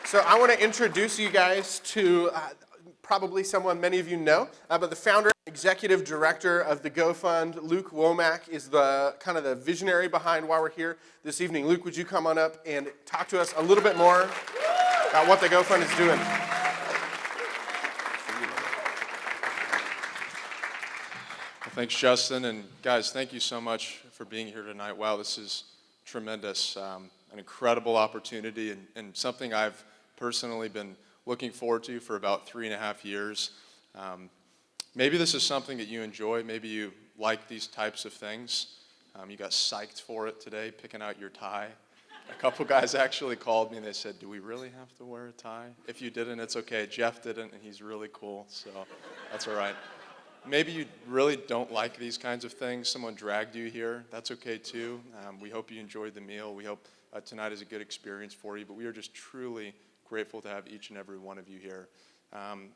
So I want to introduce you guys to probably someone many of you know, but the founder and executive director of the Go Fund, Luke Womack, is the kind of the visionary behind why we're here this evening. Luke, would you come on up and talk to us a little bit more about what the Go Fund is doing? Well, thanks, Justin, and guys, thank you so much for being here tonight. Wow, this is tremendous, an incredible opportunity, and something I've personally been looking forward to for about 3.5 years. Maybe this is something that you enjoy. Maybe you like these types of things. You got psyched for it today, picking out your tie. A couple guys actually called me and they said, "Do we really have to wear a tie? If you didn't, it's okay. Jeff didn't, and he's really cool, so that's all right." Maybe you really don't like these kinds of things. Someone dragged you here. That's okay too. We hope you enjoyed the meal. We hope tonight is a good experience for you, but we are just truly grateful to have each and every one of you here. On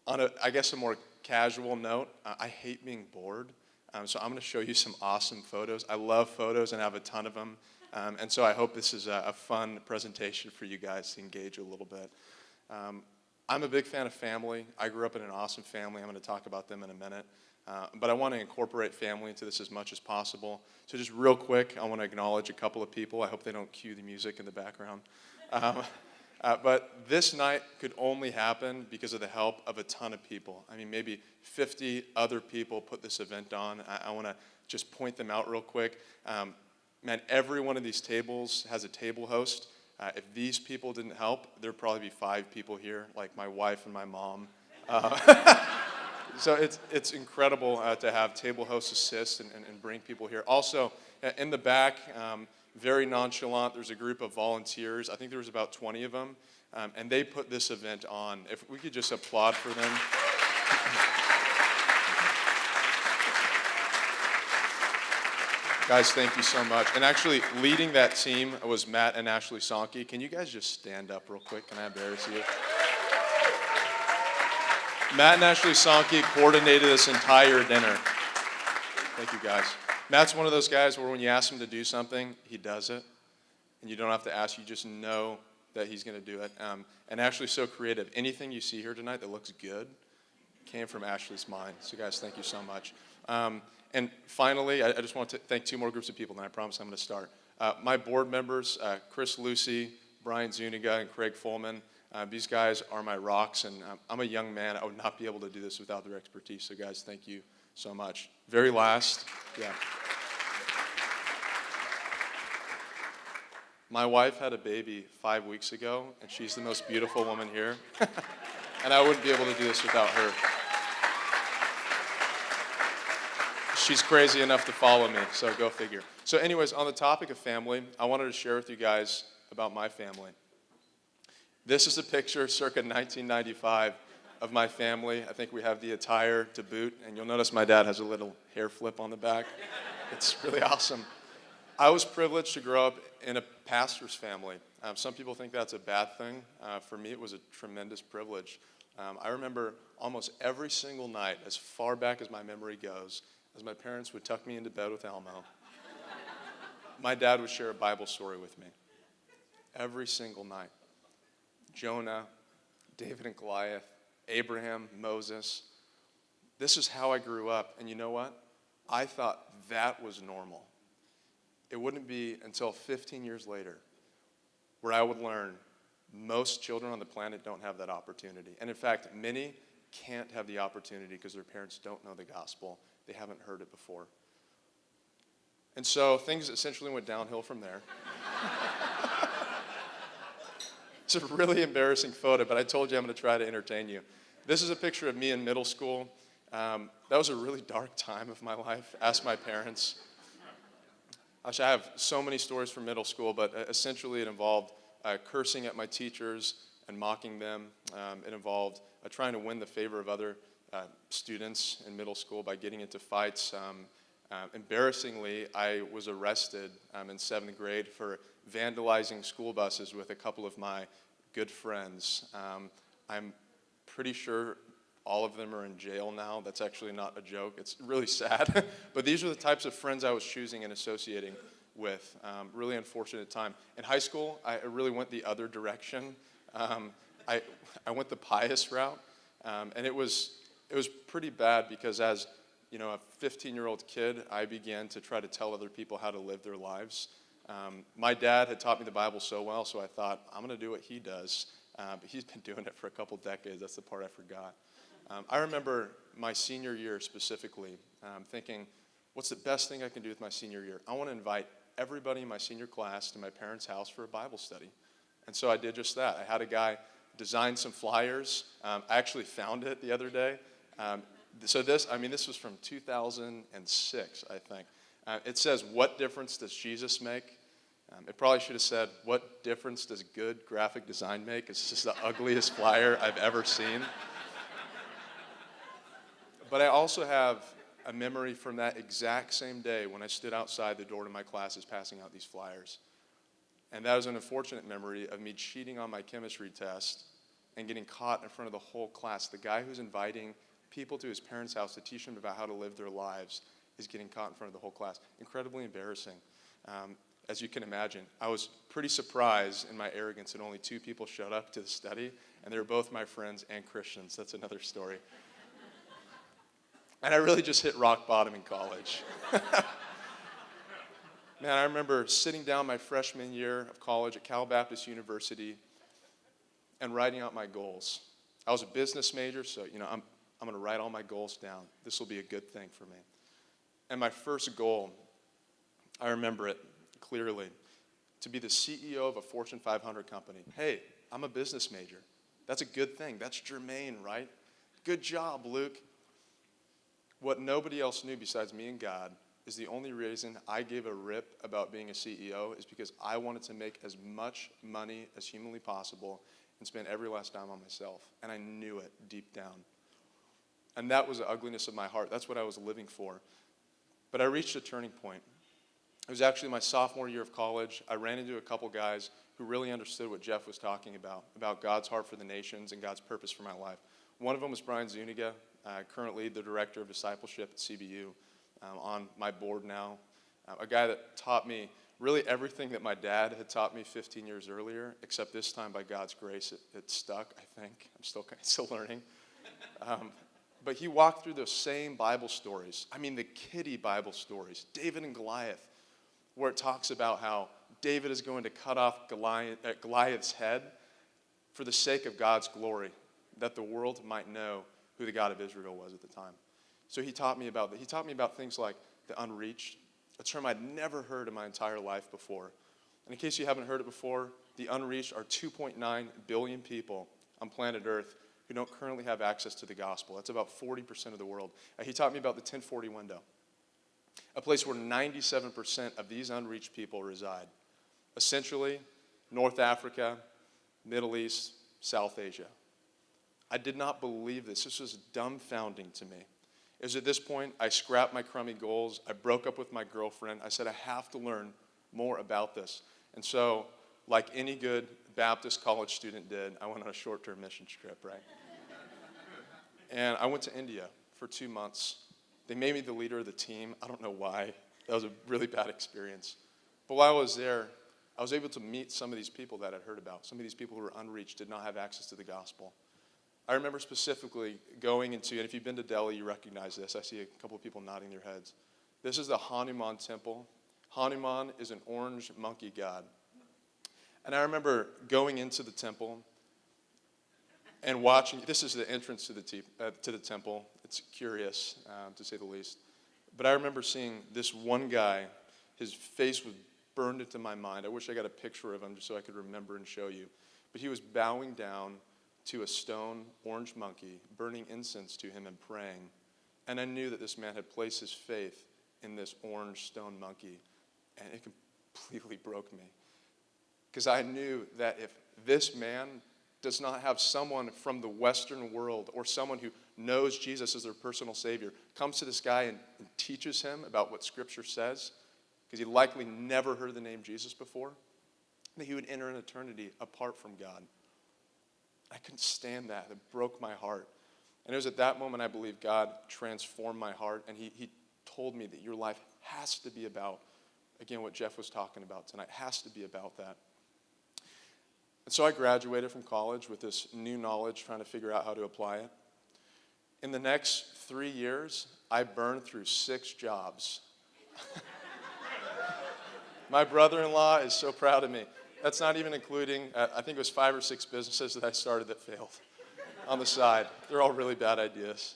a more casual note, I hate being bored, so I'm going to show you some awesome photos. I love photos and have a ton of them, and so I hope this is a fun presentation for you guys to engage a little bit. I'm a big fan of family. I grew up in an awesome family. I'm going to talk about them in a minute. But I want to incorporate family into this as much as possible. So just real quick, I want to acknowledge a couple of people. I hope they don't cue the music in the background. But this night could only happen because of the help of a ton of people. I mean, maybe 50 other people put this event on. I want to just point them out real quick. Man, every one of these tables has a table host. If these people didn't help, there'd probably be 5 people here, like my wife and my mom. So it's incredible to have table hosts assist and bring people here. Also, in the back, very nonchalant, there's a group of volunteers. I think there was about 20 of them, and they put this event on. If we could just applaud for them. Guys, thank you so much. And actually, leading that team was Matt and Ashley Sonke. Can you guys just stand up real quick? Can I embarrass you? Matt and Ashley Sonke coordinated this entire dinner. Thank you, guys. Matt's one of those guys where when you ask him to do something, he does it. And you don't have to ask, you just know that he's going to do it. And Ashley's so creative. Anything you see here tonight that looks good came from Ashley's mind. So, guys, thank you so much. And finally, I just want to thank 2 more groups of people, and I promise I'm going to start. My board members, Chris Lucy, Brian Zuniga, and Craig Fullman. These guys are my rocks, and I'm a young man. I would not be able to do this without their expertise. So, guys, thank you so much. Very last, my wife had a baby 5 weeks ago, and she's the most beautiful woman here. And I wouldn't be able to do this without her. She's crazy enough to follow me, so go figure. So anyways, on the topic of family, I wanted to share with you guys about my family. This is a picture circa 1995 of my family. I think we have the attire to boot, and you'll notice my dad has a little hair flip on the back. It's really awesome. I was privileged to grow up in a pastor's family. Some people think that's a bad thing. For me, it was a tremendous privilege. I remember almost every single night, as far back as my memory goes, as my parents would tuck me into bed with Elmo, my dad would share a Bible story with me. Every single night. Jonah, David and Goliath, Abraham, Moses. This is how I grew up. And you know what? I thought that was normal. It wouldn't be until 15 years later where I would learn most children on the planet don't have that opportunity. And in fact, many can't have the opportunity because their parents don't know the gospel. They haven't heard it before. And so things essentially went downhill from there. It's a really embarrassing photo, but I told you I'm going to try to entertain you. This is a picture of me in middle school. That was a really dark time of my life. Ask my parents. Actually, I have so many stories from middle school, but essentially it involved cursing at my teachers and mocking them. It involved trying to win the favor of other students in middle school by getting into fights. Embarrassingly, I was arrested in 7th grade for vandalizing school buses with a couple of my good friends. I'm pretty sure all of them are in jail now. That's actually not a joke. It's really sad. But these are the types of friends I was choosing and associating with. Really unfortunate time. In high school, I really went the other direction. I went the pious route, and it was pretty bad because as a 15-year-old kid, I began to try to tell other people how to live their lives. My dad had taught me the Bible so well, so I thought, I'm going to do what he does. But he's been doing it for a couple decades. That's the part I forgot. I remember my senior year specifically thinking, what's the best thing I can do with my senior year? I want to invite everybody in my senior class to my parents' house for a Bible study. And so I did just that. I had a guy design some flyers. I actually found it the other day. So this was from 2006, I think. It says, "What difference does Jesus make?" It probably should have said, "What difference does good graphic design make?" It's just the ugliest flyer I've ever seen. But I also have a memory from that exact same day when I stood outside the door to my classes passing out these flyers. And that was an unfortunate memory of me cheating on my chemistry test and getting caught in front of the whole class. The guy who's inviting people to his parents' house to teach them about how to live their lives is getting caught in front of the whole class. Incredibly embarrassing. As you can imagine, I was pretty surprised in my arrogance that only 2 people showed up to the study, and they were both my friends and Christians. That's another story. And I really just hit rock bottom in college. Man, I remember sitting down my freshman year of college at Cal Baptist University and writing out my goals. I was a business major, so I'm going to write all my goals down. This will be a good thing for me. And my first goal, I remember it clearly, to be the CEO of a Fortune 500 company. Hey, I'm a business major. That's a good thing. That's germane, right? Good job, Luke. What nobody else knew besides me and God is the only reason I gave a rip about being a CEO is because I wanted to make as much money as humanly possible and spend every last dime on myself. And I knew it deep down. And that was the ugliness of my heart. That's what I was living for. But I reached a turning point. It was actually my sophomore year of college. I ran into a couple guys who really understood what Jeff was talking about God's heart for the nations and God's purpose for my life. One of them was Brian Zuniga, currently the director of discipleship at CBU, on my board now. A guy that taught me really everything that my dad had taught me 15 years earlier, except this time by God's grace, it stuck, I think. I'm still learning. But he walked through those same Bible stories. I mean, the kiddie Bible stories, David and Goliath, where it talks about how David is going to cut off Goliath's head for the sake of God's glory, that the world might know who the God of Israel was at the time. So he taught me about that. He taught me about things like the unreached, a term I'd never heard in my entire life before. And in case you haven't heard it before, the unreached are 2.9 billion people on planet Earth who don't currently have access to the gospel. That's about 40% of the world. He taught me about the 1040 window, a place where 97% of these unreached people reside. Essentially, North Africa, Middle East, South Asia. I did not believe this. This was dumbfounding to me. It was at this point, I scrapped my crummy goals. I broke up with my girlfriend. I said, I have to learn more about this. And so, like any good Baptist college student did, I went on a short-term mission trip, right? And I went to India for 2 months. They made me the leader of the team. I don't know why. That was a really bad experience. But while I was there, I was able to meet some of these people that I'd heard about. Some of these people who were unreached, did not have access to the gospel. I remember specifically going into, and if you've been to Delhi, you recognize this. I see a couple of people nodding their heads. This is the Hanuman temple. Hanuman is an orange monkey god. And I remember going into the temple and watching. This is the entrance to the temple. It's curious, to say the least. But I remember seeing this one guy. His face was burned into my mind. I wish I got a picture of him just so I could remember and show you. But he was bowing down to a stone orange monkey, burning incense to him and praying. And I knew that this man had placed his faith in this orange stone monkey. And it completely broke me. Because I knew that if this man does not have someone from the Western world or someone who knows Jesus as their personal Savior, comes to this guy and teaches him about what Scripture says, because he likely never heard the name Jesus before, that he would enter an eternity apart from God. I couldn't stand that. It broke my heart. And it was at that moment I believe God transformed my heart, and he told me that your life has to be about Again, what Jeff was talking about tonight has to be about that. And so I graduated from college with this new knowledge, trying to figure out how to apply it. In the next 3 years, I burned through 6 jobs. My brother-in-law is so proud of me. That's not even including, I think it was 5 or 6 businesses that I started that failed on the side. They're all really bad ideas.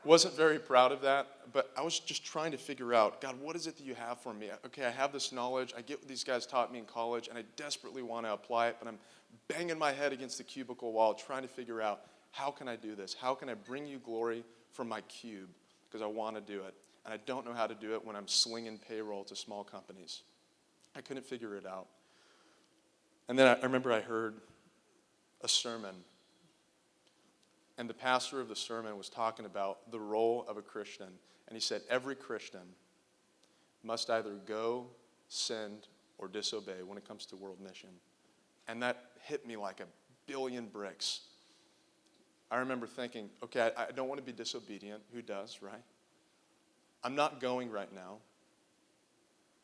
Wasn't very proud of that, but I was just trying to figure out, God, what is it that you have for me? Okay, I have this knowledge. I get what these guys taught me in college, and I desperately want to apply it, but I'm banging my head against the cubicle wall trying to figure out, how can I do this? How can I bring you glory from my cube? Because I want to do it. And I don't know how to do it when I'm slinging payroll to small companies. I couldn't figure it out. And then I remember I heard a sermon. And the pastor of the sermon was talking about the role of a Christian. And he said, every Christian must either go, send, or disobey when it comes to world mission. And that hit me like a billion bricks. I remember thinking, okay, I don't want to be disobedient. Who does, right? I'm not going right now.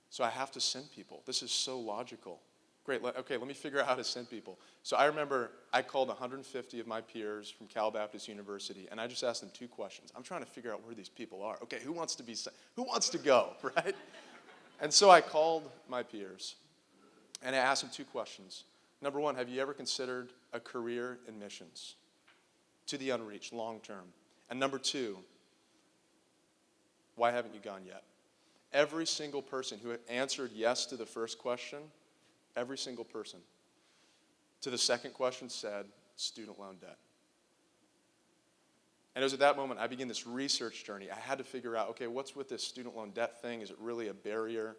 So I have to send people. This is so logical. Great, okay, let me figure out how to send people. So I remember I called 150 of my peers from Cal Baptist University, and I just asked them 2 questions. I'm trying to figure out where these people are. Okay, who wants to go, right? And so I called my peers, and I asked them 2 questions. Number 1, have you ever considered a career in missions to the unreached, long term? And number 2, why haven't you gone yet? Every single person who answered yes to the first question, every single person, to the second question said, student loan debt. And it was at that moment I began this research journey. I had to figure out, okay, what's with this student loan debt thing? Is it really a barrier?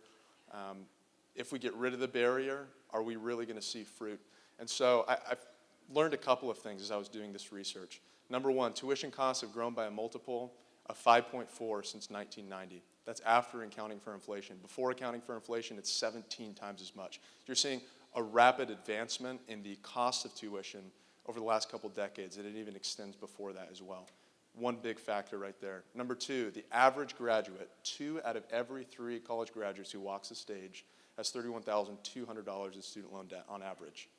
If we get rid of the barrier, are we really going to see fruit? And so I've learned a couple of things as I was doing this research. Number 1, tuition costs have grown by a multiple of 5.4 since 1990. That's after accounting for inflation. Before accounting for inflation, it's 17 times as much. You're seeing a rapid advancement in the cost of tuition over the last couple decades, and it even extends before that as well. One big factor right there. Number 2, the average graduate, 2 out of every 3 college graduates who walks the stage has $31,200 in student loan debt on average.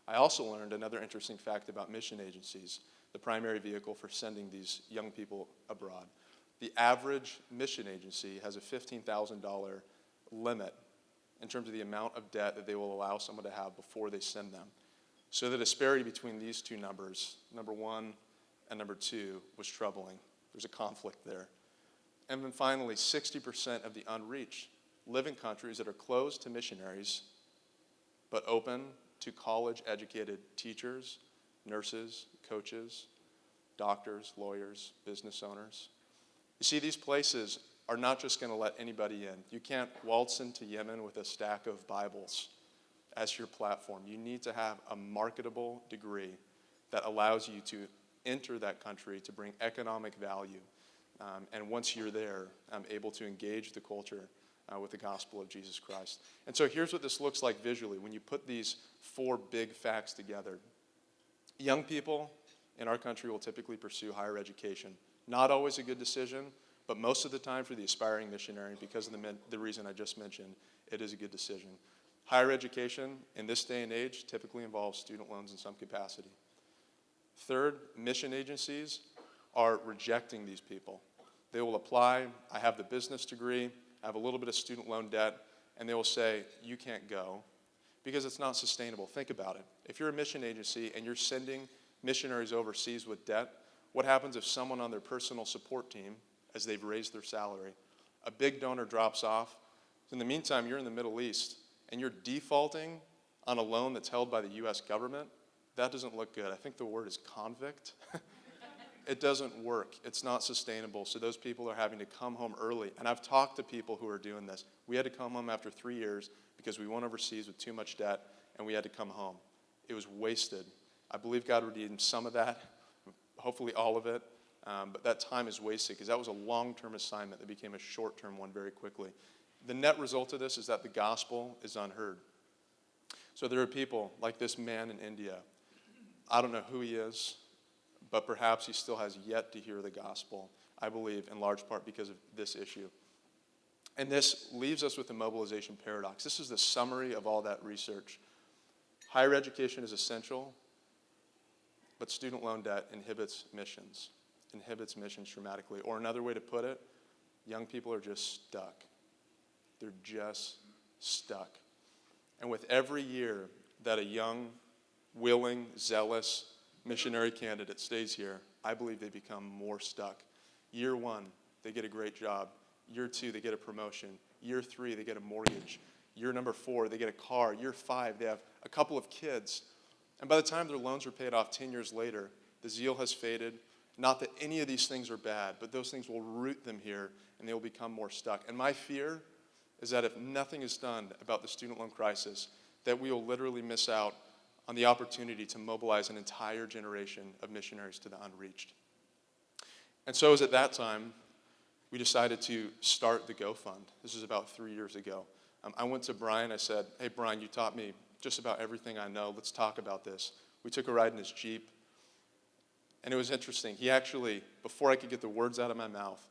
I also learned another interesting fact about mission agencies, the primary vehicle for sending these young people abroad. The average mission agency has a $15,000 limit in terms of the amount of debt that they will allow someone to have before they send them. So the disparity between these 2 numbers, number 1 and number 2, was troubling. There's a conflict there. And then finally, 60% of the unreached live in countries that are closed to missionaries but open to college-educated teachers, nurses, coaches, doctors, lawyers, business owners. You see, these places are not just going to let anybody in. You can't waltz into Yemen with a stack of Bibles as your platform. You need to have a marketable degree that allows you to enter that country to bring economic value. And once you're there, able to engage the culture with the gospel of Jesus Christ. And so here's what this looks like visually when you put these 4 big facts together. Young people in our country will typically pursue higher education. Not always a good decision, but most of the time for the aspiring missionary, because of the reason I just mentioned, it is a good decision. Higher education in this day and age typically involves student loans in some capacity. Third, mission agencies are rejecting these people. They will apply, I have the business degree, I have a little bit of student loan debt, and they will say, you can't go, because it's not sustainable. Think about it. If you're a mission agency and you're sending missionaries overseas with debt, what happens if someone on their personal support team, as they've raised their salary, a big donor drops off? In the meantime, you're in the Middle East, and you're defaulting on a loan that's held by the U.S. government. That doesn't look good. I think the word is convict. It doesn't work. It's not sustainable. So those people are having to come home early. And I've talked to people who are doing this. We had to come home after 3 years because we went overseas with too much debt, and we had to come home. It was wasted. I believe God redeemed some of that, hopefully all of it. But that time is wasted because that was a long-term assignment that became a short-term one very quickly. The net result of this is that the gospel is unheard. So there are people like this man in India. I don't know who he is, but perhaps he still has yet to hear the gospel, I believe, in large part because of this issue. And this leaves us with the mobilization paradox. This is the summary of all that research. Higher education is essential, but student loan debt inhibits missions dramatically. Or another way to put it, young people are just stuck. They're just stuck. And with every year that a young, willing, zealous missionary candidate stays here, I believe they become more stuck. Year 1, they get a great job. Year 2, they get a promotion. Year 3, they get a mortgage. Year number 4, they get a car. Year 5, they have a couple of kids. And by the time their loans are paid off 10 years later, the zeal has faded. Not that any of these things are bad, but those things will root them here and they will become more stuck. And my fear is that if nothing is done about the student loan crisis, that we will literally miss out on the opportunity to mobilize an entire generation of missionaries to the unreached. And so it was at that time we decided to start the Go Fund. This is about 3 years ago. I went to Brian. I said, hey, Brian, you taught me just about everything I know. Let's talk about this. We took a ride in his Jeep. And it was interesting. He actually, before I could get the words out of my mouth,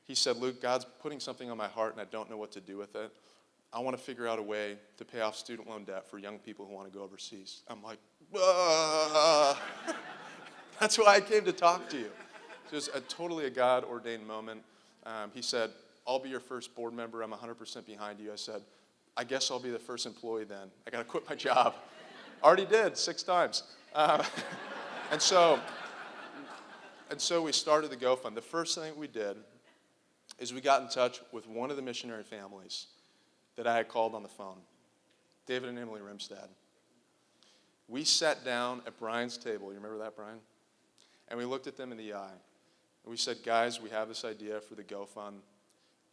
he said, Luke, God's putting something on my heart and I don't know what to do with it. I want to figure out a way to pay off student loan debt for young people who want to go overseas. I'm like, that's why I came to talk to you. It was totally a God-ordained moment. He said, I'll be your first board member. I'm 100% behind you. I said, I guess I'll be the first employee then. I got to quit my job. Already did 6 times. And so we started the Go Fund. The first thing we did is we got in touch with one of the missionary families that I had called on the phone, David and Emily Rimstad. We sat down at Brian's table. You remember that, Brian? And we looked at them in the eye. And we said, guys, we have this idea for the Go Fund,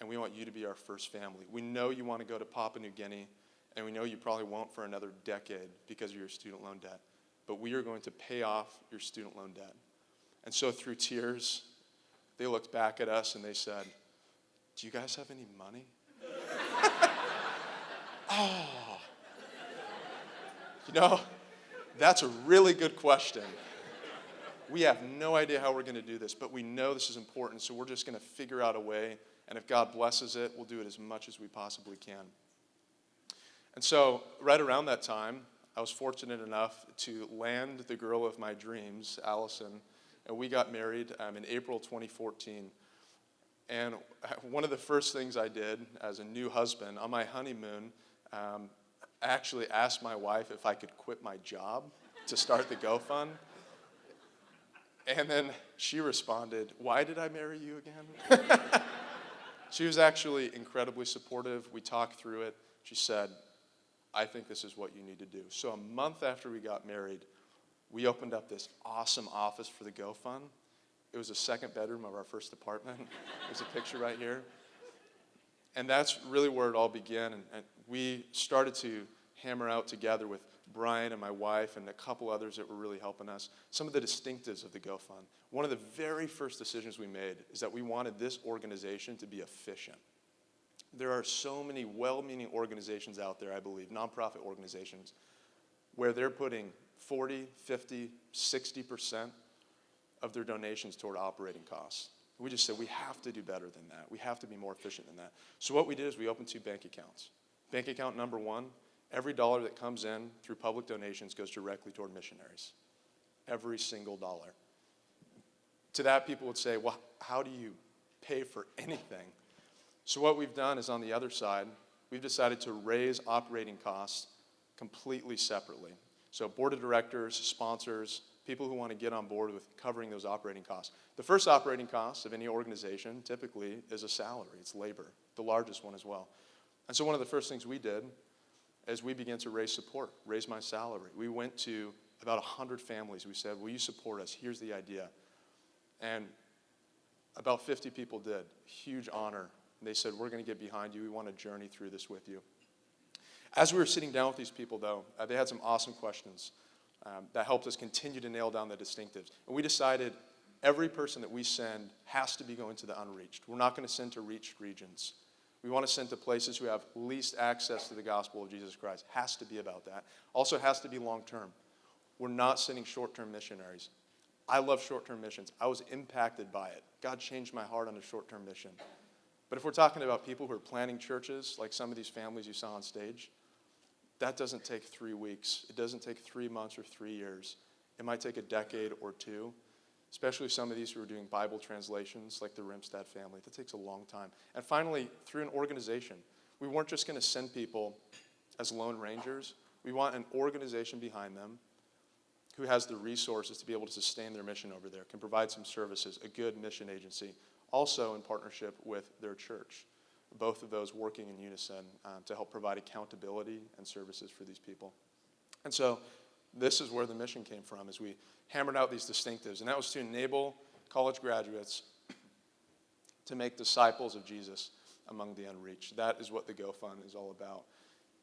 and we want you to be our first family. We know you want to go to Papua New Guinea, and we know you probably won't for another decade because of your student loan debt. But we are going to pay off your student loan debt. And so through tears, they looked back at us and they said, do you guys have any money? Oh. You know, that's a really good question. We have no idea how we're going to do this, but we know this is important, so we're just going to figure out a way, and if God blesses it, we'll do it as much as we possibly can. And so right around that time, I was fortunate enough to land the girl of my dreams, Allison, and we got married in April 2014. And one of the first things I did as a new husband, on my honeymoon, I actually asked my wife if I could quit my job to start the Go Fund. And then she responded, why did I marry you again? She was actually incredibly supportive. We talked through it. She said, I think this is what you need to do. So a month after we got married, we opened up this awesome office for the Go Fund. It was the 2nd bedroom of our first apartment. There's a picture right here. And that's really where it all began. And we started to hammer out together with Brian and my wife and a couple others that were really helping us some of the distinctives of the Go Fund. One of the very first decisions we made is that we wanted this organization to be efficient. There are so many well-meaning organizations out there, I believe, nonprofit organizations, where they're putting 40, 50, 60% of their donations toward operating costs. We just said we have to do better than that. We have to be more efficient than that. So what we did is we opened 2 bank accounts. Bank account number 1, every dollar that comes in through public donations goes directly toward missionaries. Every single dollar. To that, people would say, well, how do you pay for anything? So what we've done is on the other side, we've decided to raise operating costs completely separately. So board of directors, sponsors, people who want to get on board with covering those operating costs. The first operating cost of any organization typically is a salary. It's labor, the largest one as well. And so one of the first things we did is we began to raise support, raise my salary. We went to about 100 families. We said, will you support us? Here's the idea. And about 50 people did. Huge honor. And they said, we're going to get behind you. We want to journey through this with you. As we were sitting down with these people, though, they had some awesome questions that helped us continue to nail down the distinctives. And we decided every person that we send has to be going to the unreached. We're not going to send to reached regions. We want to send to places who have least access to the gospel of Jesus Christ. Has to be about that. Also has to be long-term. We're not sending short-term missionaries. I love short-term missions. I was impacted by it. God changed my heart on a short-term mission. But if we're talking about people who are planting churches, like some of these families you saw on stage, that doesn't take 3 weeks. It doesn't take 3 months or 3 years. It might take a decade or two, especially some of these who are doing Bible translations, like the Rimstad family. That takes a long time. And finally, through an organization. We weren't just going to send people as lone rangers. We want an organization behind them who has the resources to be able to sustain their mission over there, can provide some services, a good mission agency, also in partnership with their church. Both of those working in unison to help provide accountability and services for these people. And so this is where the mission came from, as we hammered out these distinctives. And that was to enable college graduates to make disciples of Jesus among the unreached. That is what the Go Fund is all about.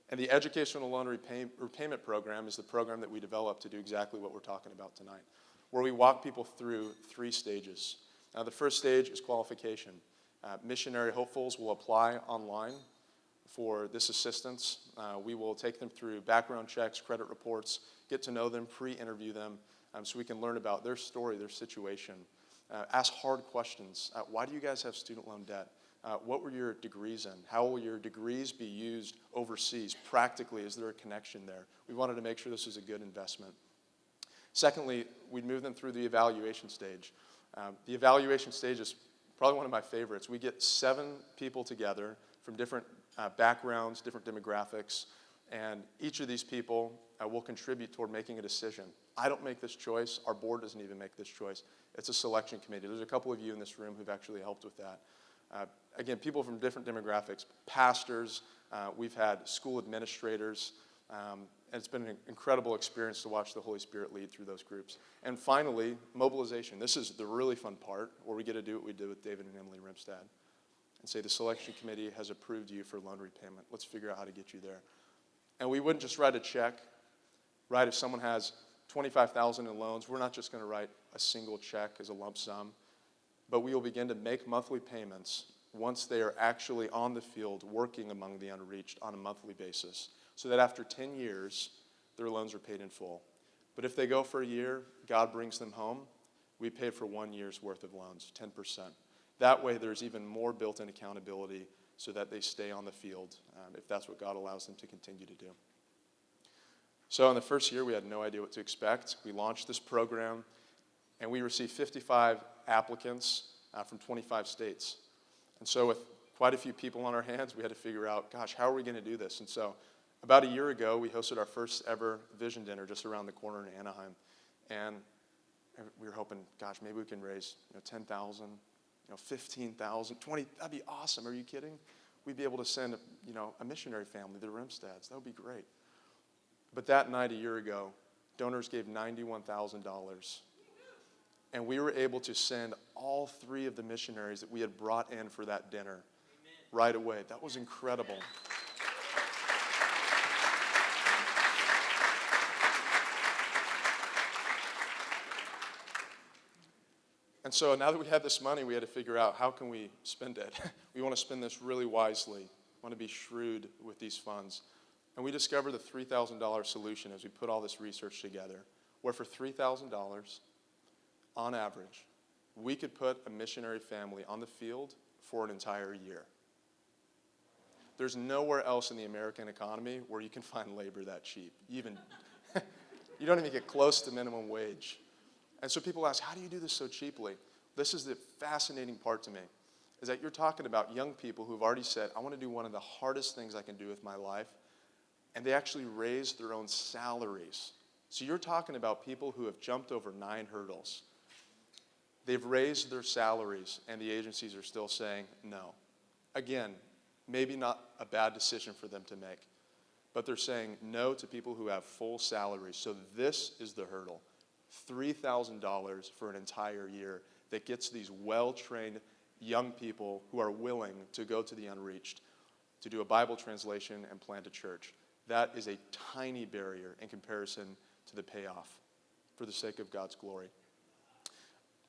And the Educational Loan Repayment Program is the program that we developed to do exactly what we're talking about tonight, where we walk people through 3 stages. Now, the first stage is qualification. Missionary hopefuls will apply online for this assistance. We will take them through background checks, credit reports, get to know them, pre-interview them, so we can learn about their story, their situation. Ask hard questions. Why do you guys have student loan debt? What were your degrees in? How will your degrees be used overseas? Practically, is there a connection there? We wanted to make sure this was a good investment. Secondly, we'd move them through the evaluation stage. The evaluation stage is probably one of my favorites. We get 7 people together from different backgrounds, different demographics, and each of these people will contribute toward making a decision. I don't make this choice. Our board doesn't even make this choice. It's a selection committee. There's a couple of you in this room who've actually helped with that. Again, people from different demographics, pastors, we've had school administrators, and it's been an incredible experience to watch the Holy Spirit lead through those groups. And finally, mobilization. This is the really fun part, where we get to do what we did with David and Emily Rimstad and say the selection committee has approved you for loan repayment. Let's figure out how to get you there. And we wouldn't just write a check, right? If someone has $25,000 in loans, we're not just going to write a single check as a lump sum, but we will begin to make monthly payments once they are actually on the field working among the unreached on a monthly basis, so that after 10 years, their loans are paid in full. But if they go for a year, God brings them home, we pay for 1 year's worth of loans, 10%. That way, there's even more built-in accountability so that they stay on the field, if that's what God allows them to continue to do. So in the first year, we had no idea what to expect. We launched this program, and we received 55 applicants from 25 states. And so with quite a few people on our hands, we had to figure out, gosh, how are we going to do this? And so about a year ago, we hosted our first ever vision dinner just around the corner in Anaheim. And we were hoping, gosh, maybe we can raise 10,000, 15,000, 20. That'd be awesome. Are you kidding? We'd be able to send a missionary family, the Rimstads. That would be great. But that night a year ago, donors gave $91,000. And we were able to send all 3 of the missionaries that we had brought in for that dinner right away. That was incredible. And so now that we had this money, we had to figure out, how can we spend it? We want to spend this really wisely. We want to be shrewd with these funds. And we discovered the $3,000 solution as we put all this research together, where for $3,000, on average, we could put a missionary family on the field for an entire year. There's nowhere else in the American economy where you can find labor that cheap. You don't even get close to minimum wage. And so people ask, how do you do this so cheaply? This is the fascinating part to me, is that you're talking about young people who've already said, I want to do one of the hardest things I can do with my life, and they actually raise their own salaries. So you're talking about people who have jumped over 9 hurdles. They've raised their salaries, and the agencies are still saying no. Again, maybe not a bad decision for them to make, but they're saying no to people who have full salaries. So this is the hurdle, $3,000 for an entire year that gets these well-trained young people who are willing to go to the unreached, to do a Bible translation and plant a church. That is a tiny barrier in comparison to the payoff for the sake of God's glory.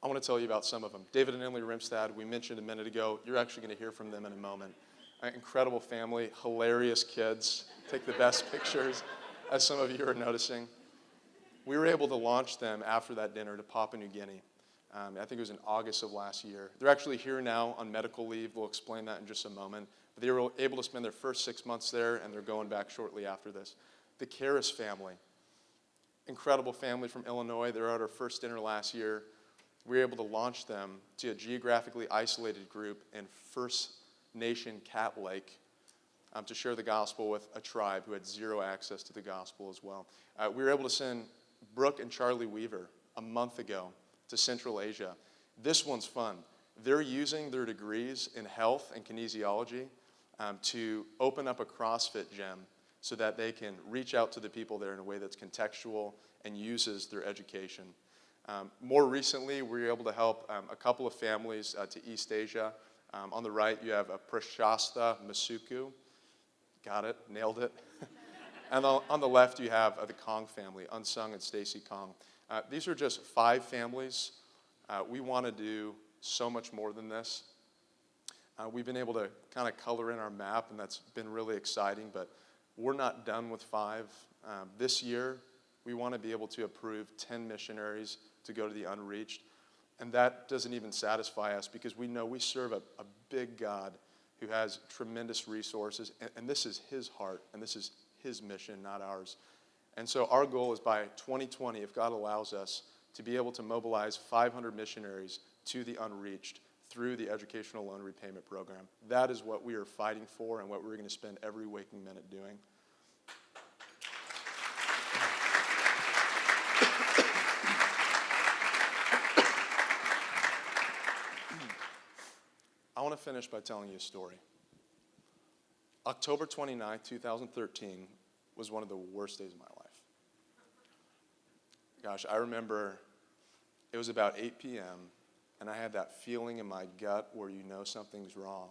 I want to tell you about some of them. David and Emily Rimstad, we mentioned a minute ago. You're actually going to hear from them in a moment. An incredible family, hilarious kids, take the best pictures, as some of you are noticing. We were able to launch them after that dinner to Papua New Guinea, I think it was in August of last year. They're actually here now on medical leave. We'll explain that in just a moment. But they were able to spend their first 6 months there, and they're going back shortly after this. The Karras family, incredible family from Illinois. They were at our first dinner last year. We were able to launch them to a geographically isolated group in First Nation Cat Lake to share the gospel with a tribe who had zero access to the gospel as well. We were able to send Brooke and Charlie Weaver a month ago to Central Asia. This one's fun. They're using their degrees in health and kinesiology to open up a CrossFit gym so that they can reach out to the people there in a way that's contextual and uses their education. More recently, we were able to help a couple of families to East Asia. On the right, you have a Prashasta Masuku. Got it, nailed it. And on the left, you have the Kong family, Unsung and Stacy Kong. These are just 5 families. We want to do so much more than this. We've been able to kind of color in our map, and that's been really exciting, but we're not done with 5. This year, we want to be able to approve 10 missionaries to go to the unreached, and that doesn't even satisfy us because we know we serve a big God who has tremendous resources, and this is his heart, and this is his mission, not ours. And so our goal is by 2020, if God allows us, to be able to mobilize 500 missionaries to the unreached through the Educational Loan Repayment Program. That is what we are fighting for and what we're going to spend every waking minute doing. I want to finish by telling you a story. October 29, 2013 was one of the worst days of my life. Gosh, I remember it was about 8 p.m., and I had that feeling in my gut where you know something's wrong.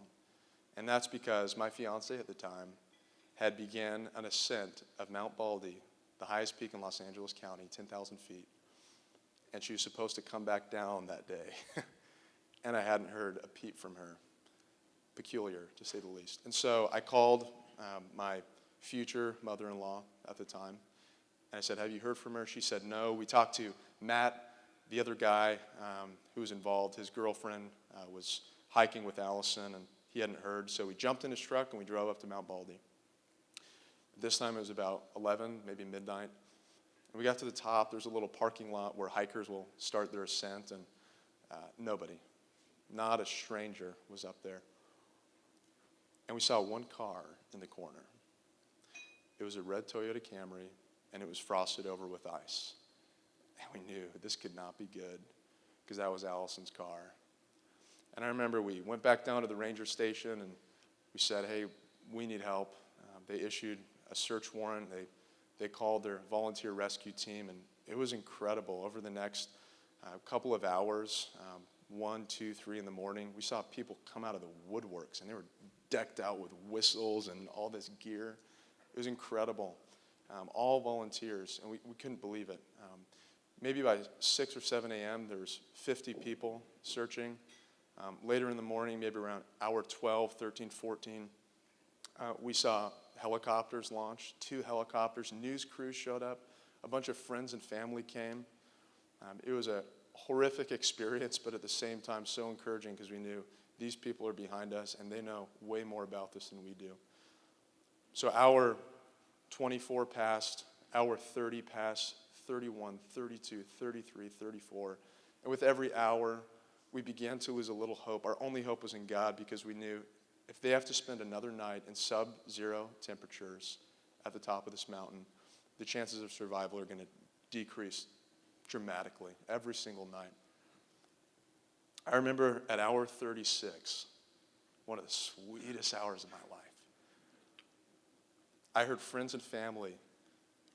And that's because my fiance at the time had began an ascent of Mount Baldy, the highest peak in Los Angeles County, 10,000 feet. And she was supposed to come back down that day. And I hadn't heard a peep from her. Peculiar, to say the least. And so I called my future mother-in-law at the time, and I said, have you heard from her? She said no. We talked to Matt, the other guy who was involved. His girlfriend was hiking with Allison, and he hadn't heard. So we jumped in his truck, and we drove up to Mount Baldy. This time it was about 11, maybe midnight. And we got to the top. There's a little parking lot where hikers will start their ascent, and nobody, not a stranger, was up there. And we saw one car in the corner. It was a red Toyota Camry, and it was frosted over with ice. And we knew this could not be good because that was Allison's car. And I remember we went back down to the ranger station, and we said, hey, we need help. They issued a search warrant. They called their volunteer rescue team, and it was incredible. Over the next couple of hours, 1, 2, 3 in the morning, we saw people come out of the woodworks, and they were decked out with whistles and all this gear. It was incredible. All volunteers, and we couldn't believe it. Maybe by 6 or 7 a.m., there was 50 people searching. Later in the morning, maybe around hour 12, 13, 14, we saw helicopters launched, 2 helicopters. News crews showed up. A bunch of friends and family came. It was a horrific experience, but at the same time so encouraging because we knew these people are behind us and they know way more about this than we do. So hour 24 passed, hour 30 passed, 31, 32, 33, 34. And with every hour, we began to lose a little hope. Our only hope was in God because we knew if they have to spend another night in sub-zero temperatures at the top of this mountain, the chances of survival are going to decrease dramatically every single night. I remember at hour 36, one of the sweetest hours of my life, I heard friends and family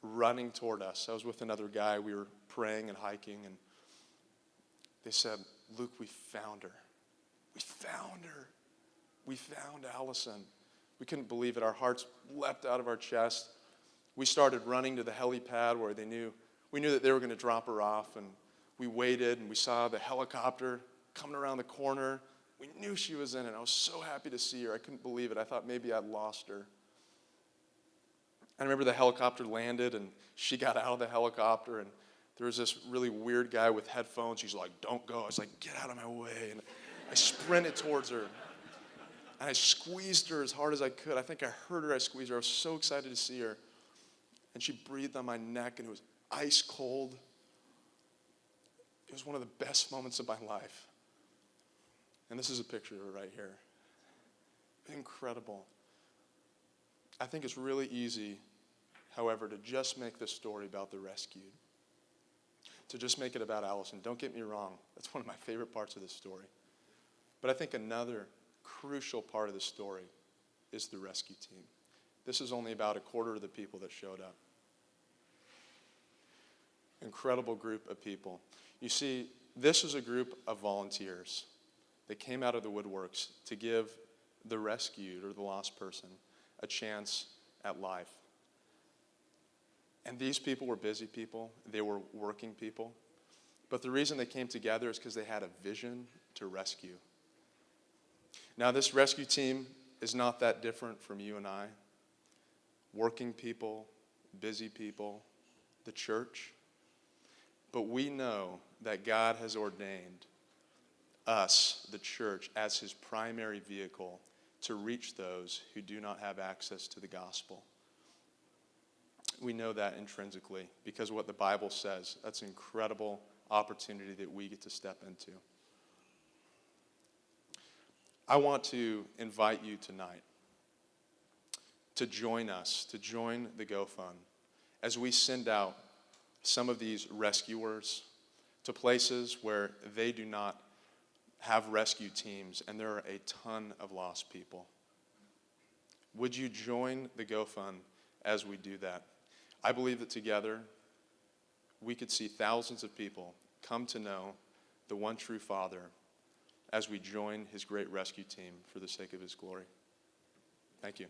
running toward us. I was with another guy. We were praying and hiking, and they said, Luke, we found her. We found her. We found Allison. We couldn't believe it. Our hearts leapt out of our chest. We started running to the helipad where we knew that they were going to drop her off, and we waited, and we saw the helicopter coming around the corner. We knew she was in it. I was so happy to see her. I couldn't believe it. I thought maybe I'd lost her. I remember the helicopter landed, and she got out of the helicopter, and there was this really weird guy with headphones. He's like, don't go. I was like, get out of my way. And I sprinted towards her. And I squeezed her as hard as I could. I think I hurt her. I squeezed her. I was so excited to see her. And she breathed on my neck, and it was ice cold. It was one of the best moments of my life. And this is a picture of her right here. Incredible. I think it's really easy, however, to just make this story about the rescued. To just make it about Allison. Don't get me wrong. That's one of my favorite parts of this story. But I think another crucial part of the story is the rescue team. This is only about a quarter of the people that showed up. Incredible group of people. You see, this is a group of volunteers that came out of the woodworks to give the rescued or the lost person a chance at life. And these people were busy people. They were working people. But the reason they came together is because they had a vision to rescue. Now, this rescue team is not that different from you and I. Working people, busy people, the church. But we know that God has ordained us, the church, as his primary vehicle to reach those who do not have access to the gospel. We know that intrinsically because of what the Bible says. That's an incredible opportunity that we get to step into. I want to invite you tonight to join us, to join the Go Fund as we send out some of these rescuers to places where they do not have rescue teams, and there are a ton of lost people. Would you join the Go Fund as we do that? I believe that together we could see thousands of people come to know the one true Father as we join his great rescue team for the sake of his glory. Thank you.